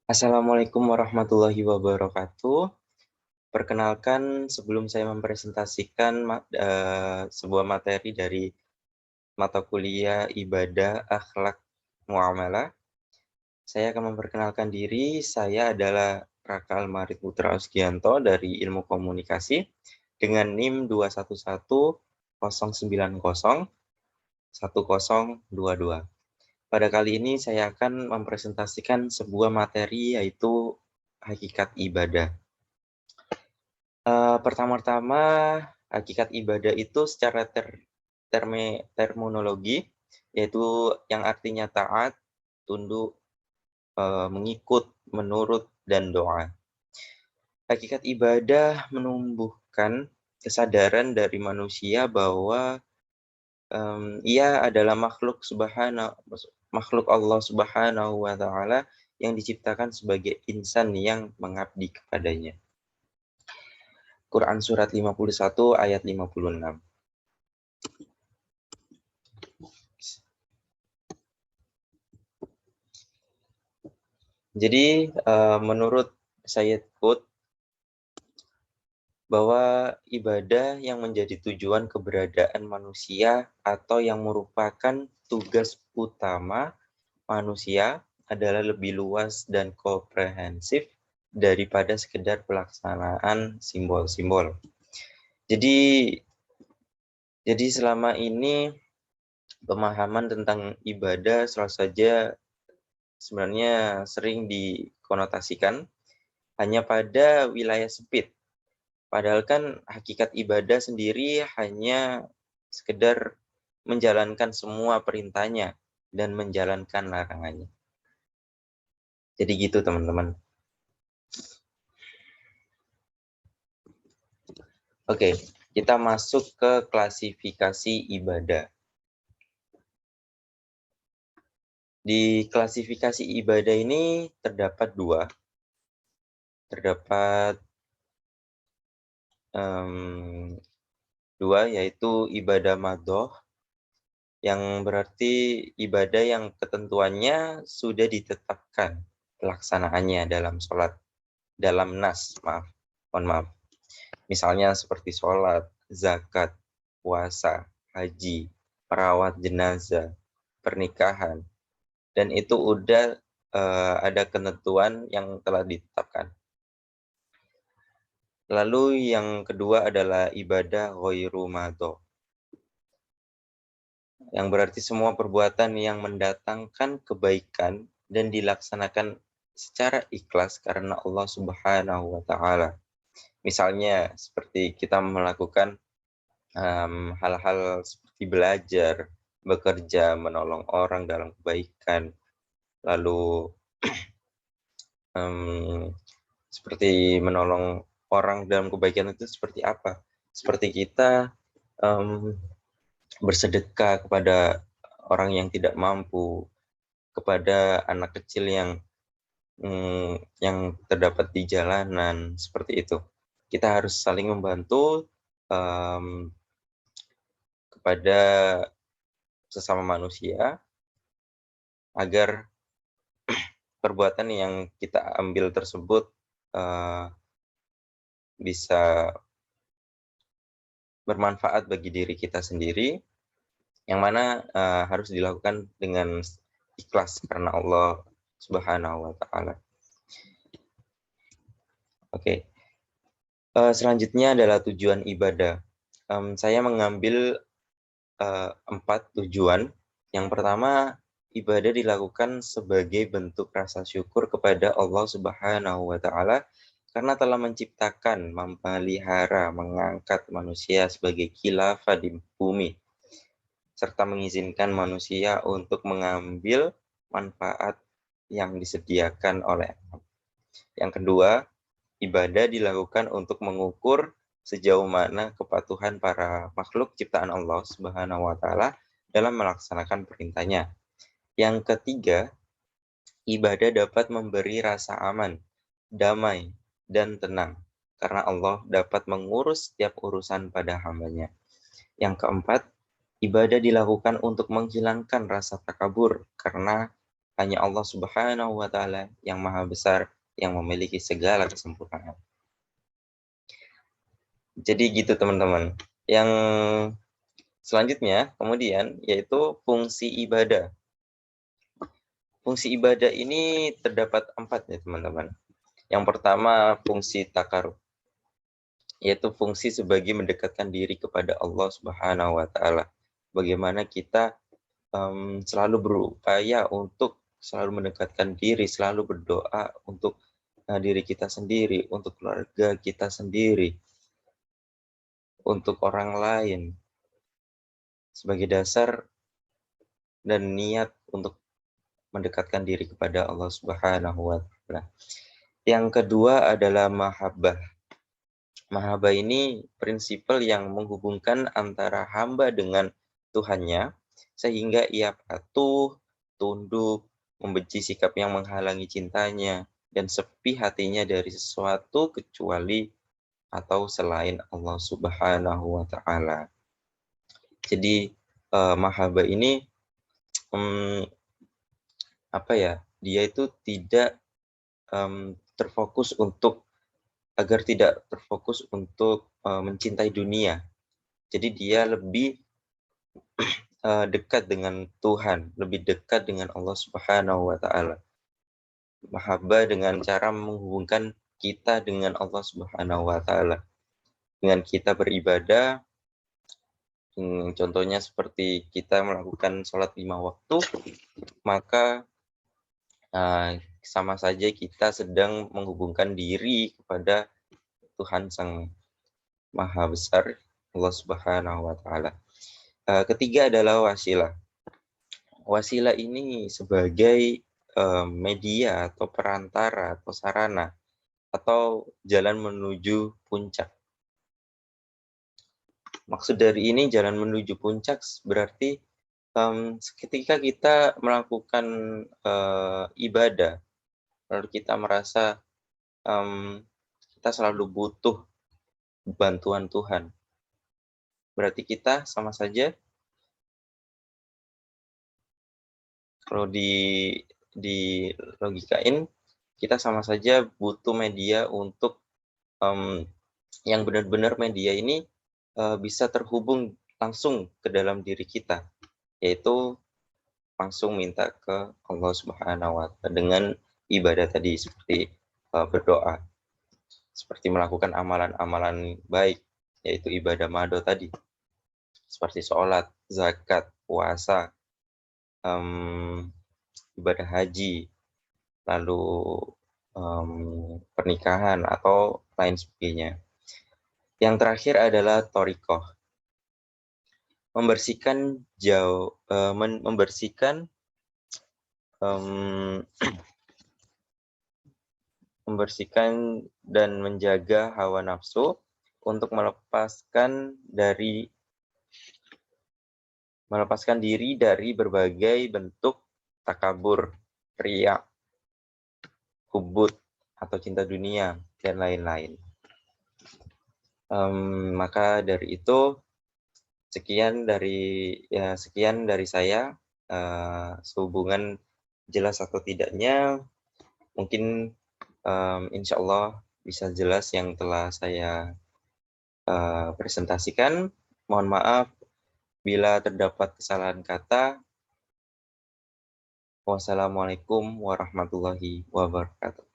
Assalamualaikum warahmatullahi wabarakatuh. Perkenalkan, sebelum saya mempresentasikan sebuah materi dari mata kuliah Ibadah, Akhlak, Muamalah, saya akan memperkenalkan diri. Saya adalah Raka Almarid Putra Ausgianto dari Ilmu Komunikasi dengan NIM 211-090-1022. Pada kali ini saya akan mempresentasikan sebuah materi yaitu hakikat ibadah. Pertama-tama, hakikat ibadah itu secara terminologi, yaitu yang artinya taat, tunduk, mengikut, menurut, dan doa. Hakikat ibadah menumbuhkan kesadaran dari manusia bahwa ia adalah makhluk Allah Subhanahu wa Ta'ala yang diciptakan sebagai insan yang mengabdi kepadanya. Quran surat 51 ayat 56. Jadi menurut Sayyid Qutb bahwa ibadah yang menjadi tujuan keberadaan manusia atau yang merupakan tugas utama manusia adalah lebih luas dan komprehensif daripada sekedar pelaksanaan simbol-simbol. Jadi selama ini pemahaman tentang ibadah selalu saja sebenarnya sering dikonotasikan hanya pada wilayah sempit. Padahal kan hakikat ibadah sendiri hanya sekedar menjalankan semua perintahnya dan menjalankan larangannya. Jadi gitu teman-teman. Oke, kita masuk ke klasifikasi ibadah. Di klasifikasi ibadah ini terdapat dua. Terdapat dua, yaitu ibadah madhoh, yang berarti ibadah yang ketentuannya sudah ditetapkan pelaksanaannya dalam sholat, dalam nas, mohon maaf. Misalnya seperti sholat, zakat, puasa, haji, merawat jenazah, pernikahan, dan itu udah ada ketentuan yang telah ditetapkan. Lalu yang kedua adalah ibadah ghairu madhoh, yang berarti semua perbuatan yang mendatangkan kebaikan dan dilaksanakan secara ikhlas karena Allah Subhanahu wa Ta'ala. Misalnya seperti kita melakukan hal-hal seperti belajar, bekerja, menolong orang dalam kebaikan, lalu seperti menolong orang dalam kebaikan itu seperti apa? Seperti kita bersedekah kepada orang yang tidak mampu, kepada anak kecil yang terdapat di jalanan, seperti itu. Kita harus saling membantu kepada sesama manusia agar perbuatan yang kita ambil tersebut bisa bermanfaat bagi diri kita sendiri, yang mana harus dilakukan dengan ikhlas karena Allah Subhanahu wa Ta'ala. Oke. Selanjutnya adalah tujuan ibadah. Saya mengambil 4 tujuan. Yang pertama, ibadah dilakukan sebagai bentuk rasa syukur kepada Allah Subhanahu wa Ta'ala karena telah menciptakan, memelihara, mengangkat manusia sebagai khilafah di bumi, serta mengizinkan manusia untuk mengambil manfaat yang disediakan oleh Allah. Yang kedua, ibadah dilakukan untuk mengukur sejauh mana kepatuhan para makhluk ciptaan Allah Subhanahu wa Ta'ala dalam melaksanakan perintahnya. Yang ketiga, ibadah dapat memberi rasa aman, damai, dan tenang, karena Allah dapat mengurus setiap urusan pada hambanya. Yang keempat, Ibadah dilakukan untuk menghilangkan rasa takabur, karena hanya Allah Subhanahu wa Ta'ala yang Maha Besar, yang memiliki segala kesempurnaan. Jadi gitu teman-teman. Yang selanjutnya kemudian yaitu fungsi ibadah. Fungsi ibadah ini terdapat 4 ya teman-teman. Yang pertama fungsi takarub, yaitu fungsi sebagai mendekatkan diri kepada Allah Subhanahu wa Ta'ala. Bagaimana kita selalu berupaya untuk selalu mendekatkan diri, selalu berdoa untuk diri kita sendiri, untuk keluarga kita sendiri, untuk orang lain, sebagai dasar dan niat untuk mendekatkan diri kepada Allah Subhanahu wa Ta'ala. Yang kedua adalah mahabbah. Mahabbah ini prinsipal yang menghubungkan antara hamba dengan Tuhannya, sehingga ia patuh, tunduk, membenci sikap yang menghalangi cintanya, dan sepi hatinya dari sesuatu kecuali atau selain Allah Subhanahu wa Ta'ala. Jadi mahabbah ini dia itu tidak terfokus untuk mencintai dunia. Jadi dia lebih dekat dengan Tuhan, lebih dekat dengan Allah Subhanahu wa Ta'ala. Mahabbah dengan cara menghubungkan kita dengan Allah Subhanahu wa Ta'ala. Dengan kita beribadah, contohnya seperti kita melakukan sholat 5 waktu, maka sama saja kita sedang menghubungkan diri kepada Tuhan Sang Maha Besar, Allah Subhanahu wa Ta'ala. Ketiga adalah wasilah. Wasilah ini sebagai media atau perantara atau sarana atau jalan menuju puncak. Maksud dari ini jalan menuju puncak berarti ketika kita melakukan ibadah, lalu kita merasa kita selalu butuh bantuan Tuhan, berarti kita sama saja, kalau di logikain, kita sama saja butuh media untuk yang benar-benar media ini bisa terhubung langsung ke dalam diri kita, yaitu langsung minta ke Allah Subhanahu wa Ta'ala dengan ibadah tadi, seperti berdoa, seperti melakukan amalan-amalan baik, yaitu ibadah mado tadi, seperti sholat, zakat, puasa, ibadah haji, lalu pernikahan atau lain sebagainya. Yang terakhir adalah thoriqoh, membersihkan dan menjaga hawa nafsu untuk melepaskan diri dari berbagai bentuk takabur, riya, hubut atau cinta dunia dan lain-lain. Maka dari itu sekian dari saya, sehubungan jelas atau tidaknya mungkin insya Allah bisa jelas yang telah saya presentasikan. Mohon maaf bila terdapat kesalahan kata. Wassalamualaikum warahmatullahi wabarakatuh.